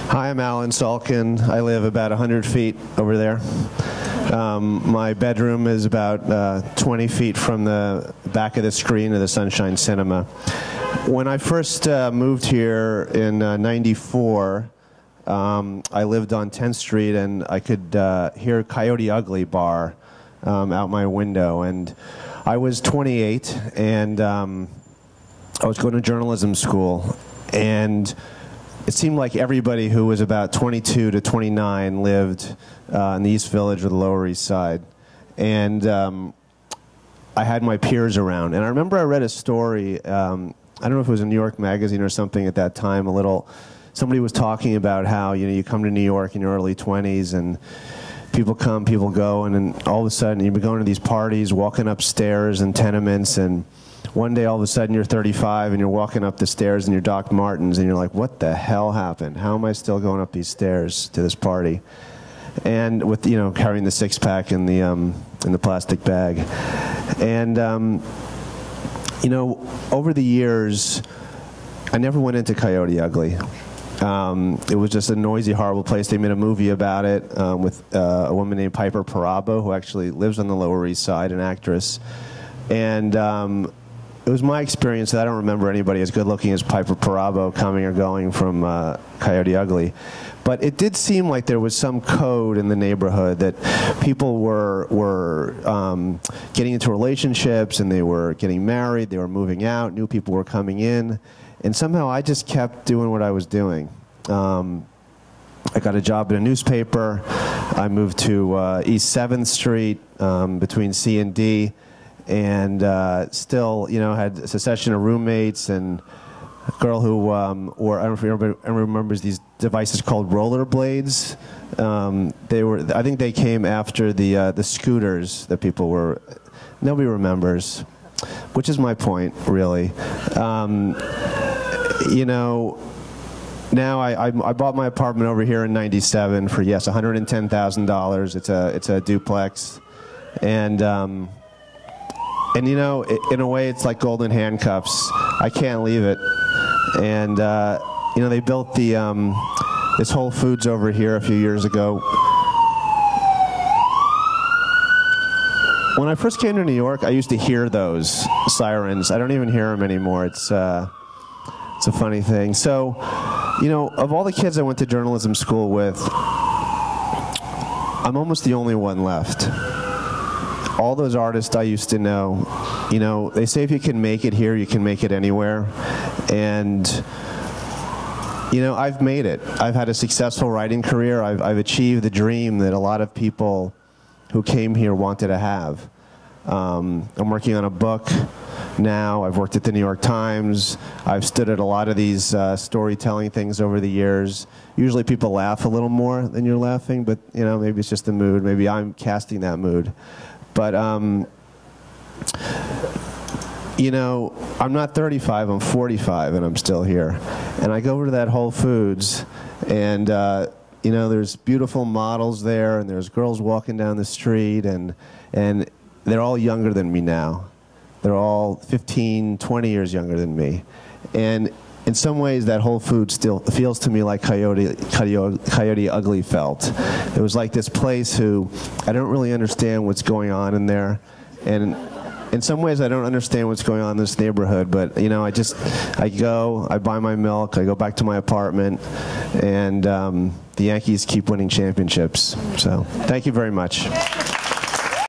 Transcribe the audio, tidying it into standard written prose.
Hi, I'm Alan Salkin. I live about 100 feet over there. My bedroom is about 20 feet from the back of the screen of the Sunshine Cinema. When I first moved here in '94, I lived on 10th Street, and I could hear Coyote Ugly bar out my window. And I was 28, and I was going to journalism school, and it seemed like everybody who was about 22 to 29 lived in the East Village or the Lower East Side. And I had my peers around. And I remember I read a story, I don't know if it was a New York Magazine or something at that time, somebody was talking about how, you come to New York in your early 20s and people come, people go, and then all of a sudden you've been going to these parties, walking upstairs in tenements, and one day all of a sudden you're 35 and you're walking up the stairs in your Doc Martens and you're like, what the hell happened? How am I still going up these stairs to this party? And with, carrying the six-pack in the plastic bag. And, over the years, I never went into Coyote Ugly. It was just a noisy, horrible place. They made a movie about it with a woman named Piper Perabo, who actually lives on the Lower East Side, an actress. And it was my experience that I don't remember anybody as good-looking as Piper Perabo coming or going from Coyote Ugly. But it did seem like there was some code in the neighborhood that people were getting into relationships, and they were getting married, they were moving out, new people were coming in. And somehow I just kept doing what I was doing. I got a job in a newspaper. I moved to East 7th Street between C and D. And still, had a succession of roommates, and a girl who wore, I don't know if everyone remembers these devices called rollerblades. I think they came after the scooters that people were, nobody remembers, which is my point, really. Now I bought my apartment over here in '97 for, yes, $110,000. It's a duplex, and in a way, it's like golden handcuffs. I can't leave it. And, they built this Whole Foods over here a few years ago. When I first came to New York, I used to hear those sirens. I don't even hear them anymore. It's a funny thing. So, of all the kids I went to journalism school with, I'm almost the only one left. All those artists I used to know, they say if you can make it here, you can make it anywhere. And, I've made it. I've had a successful writing career. I've achieved the dream that a lot of people who came here wanted to have. I'm working on a book now. I've worked at the New York Times. I've stood at a lot of these storytelling things over the years. Usually people laugh a little more than you're laughing, but, maybe it's just the mood. Maybe I'm casting that mood. But, I'm not 35, I'm 45, and I'm still here. And I go over to that Whole Foods, and, there's beautiful models there, and there's girls walking down the street, and they're all younger than me now. They're all 15, 20 years younger than me. And in some ways, that Whole Foods still feels to me like Coyote Ugly felt. It was like this place who, I don't really understand what's going on in there. And in some ways, I don't understand what's going on in this neighborhood, but, I go, I buy my milk, I go back to my apartment, and the Yankees keep winning championships. So, thank you very much.